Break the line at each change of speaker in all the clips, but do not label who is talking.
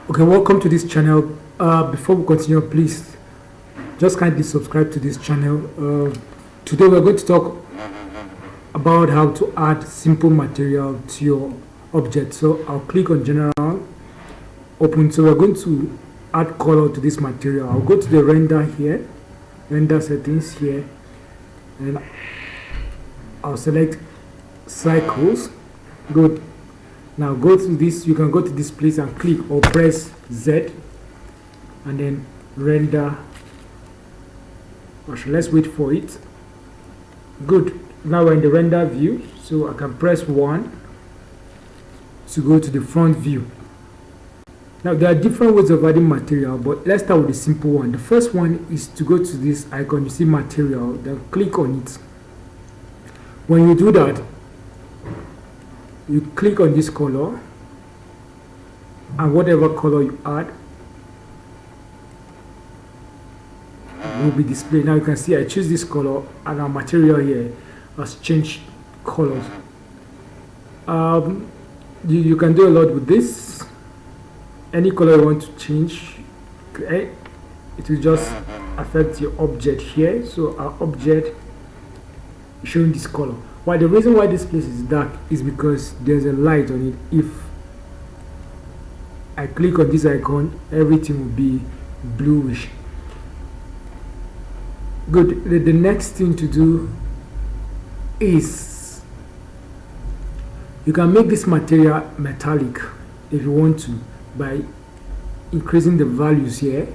Okay, welcome to this channel. Before we continue, please just kindly subscribe to this channel. Today we're going to talk about how to add simple material to your object. So I'll click on general, open. So we're going to add color to this material. I'll go to the render here, render settings here, and I'll select cycles. Good. Now go to this, you can go to this place and click or press Z and then render. Let's wait for it. Good. Now we're in the render view, so I can press 1 to go to the front view. Now there are different ways of adding material, but let's start with the simple one. The first one is to go to this icon, you see material, then click on it. When you do that, you click on this color, and whatever color you add will be displayed. Now you can see I choose this color and our material here has changed colors. You can do a lot with this. Any color you want to change, okay, it will just affect your object here. So our object is showing this color. Why? The reason why this place is dark is because there's a light on it. If I click on this icon, everything will be bluish. Good. The next thing to do is you can make this material metallic if you want to by increasing the values here.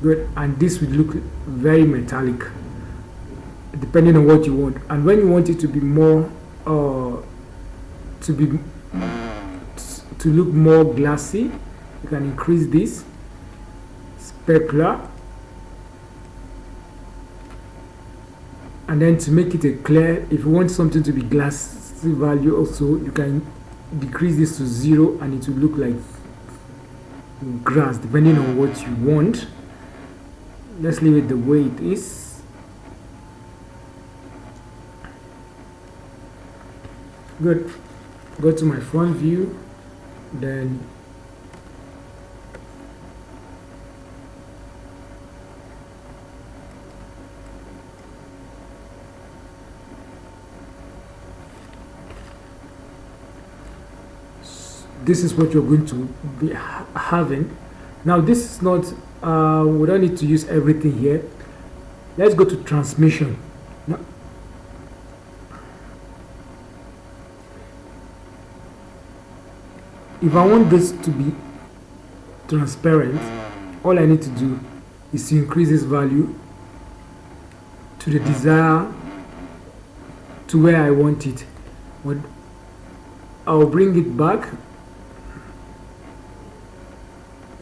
Good. And this will look very metallic depending on what you want. And when you want it to be more to look more glassy, you can increase this specular, and then to make it a clear, if you want something to be glassy value also, you can decrease this to 0 and it will look like grass depending on what you want. Let's leave it the way it is. Good. Go to my front view, then this is what you're going to be having. Now this is not we don't need to use everything here. Let's go to transmission. Now, if I want this to be transparent, all I need to do is to increase this value to the desired, to where I want it. But I'll bring it back.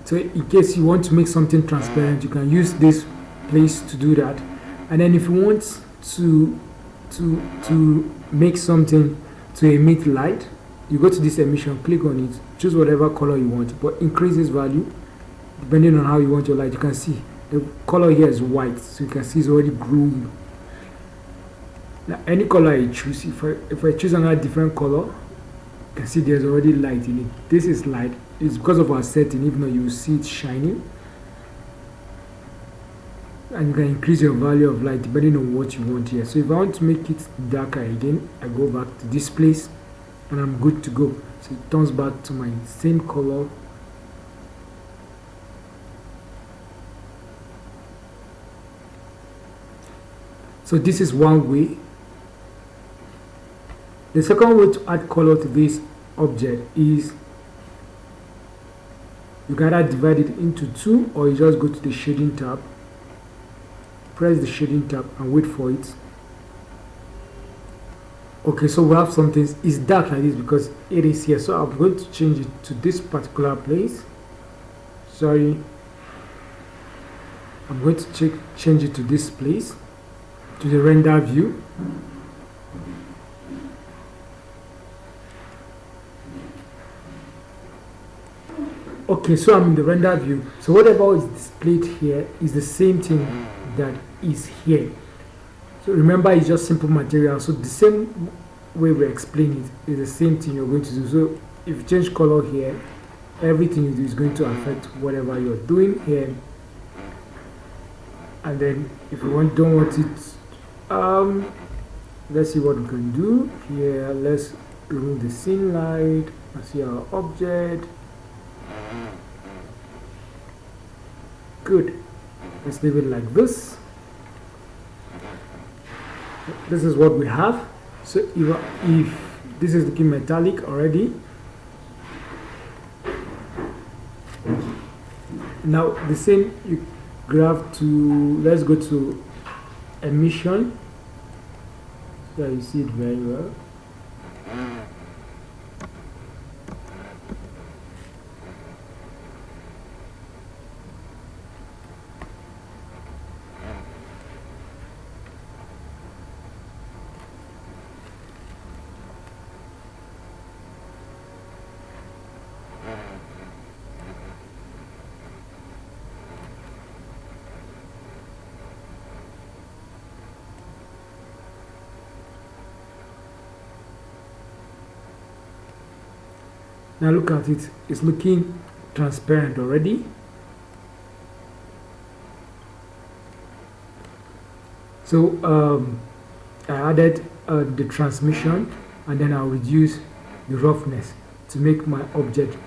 So in case you want to make something transparent, you can use this place to do that. And then if you want to make something to emit light, you go to this emission, click on it, choose whatever color you want, but increase this value depending on how you want your light. You can see the color here is white, so you can see it's already growing. Now any color I choose, if I choose another different color, you can see there's already light in it. This is light. It's because of our setting. If not, you will see it shining. And you can increase your value of light depending on what you want here. So if I want to make it darker again, I go back to this place and I'm good to go. So it turns back to my same color. So this is one way. The second way to add color to this object is you can either divide it into 2, or you just go to the shading tab, press the shading tab and wait for it. Okay, so we have something, it's dark like this because it is here. So I'm going to change it to this particular place. Sorry, I'm going to change it to this place, to the render view. Okay, so I'm in the render view. So whatever is displayed here is the same thing that is here. So remember, it's just simple material. So the same way we explain it is the same thing you're going to do. So if you change color here, everything you do is going to affect whatever you're doing here. And then if you don't want it, let's see what we can do here. Let's remove the scene light and see our object. Good. Let's leave it like this. This is what we have. So if this is looking metallic already, now the same you grab to, let's go to emission. So you see it very well. Now look at it, it's looking transparent already. So I added the transmission, and then I'll reduce the roughness to make my object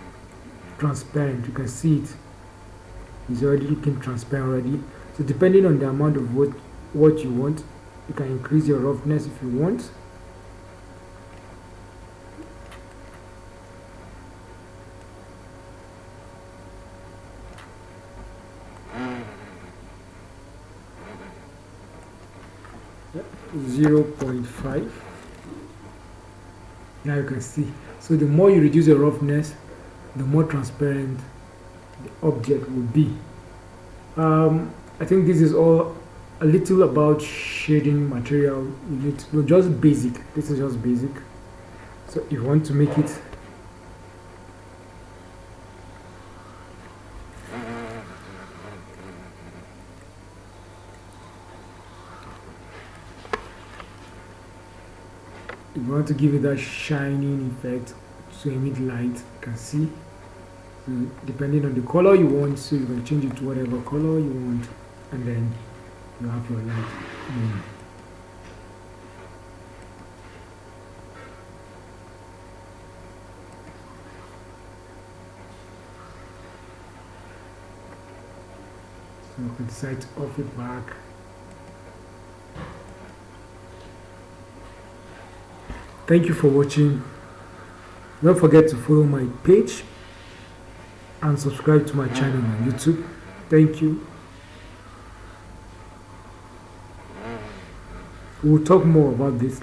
transparent. You can see it is already looking transparent already. So depending on the amount of what you want, you can increase your roughness if you want. Yeah, 0.5. Now you can see. So the more you reduce the roughness, the more transparent the object will be. I think this is all a little about shading material. You need to, just basic. This is just basic. So if you want to make it if you want to give it that shining effect to emit light, you can see. So depending on the color you want, so you can change it to whatever color you want, and then you have your light. So you can decide to off it back. Thank you for watching. Don't forget to follow my page and subscribe to my channel on YouTube. Thank you. We'll talk more about this.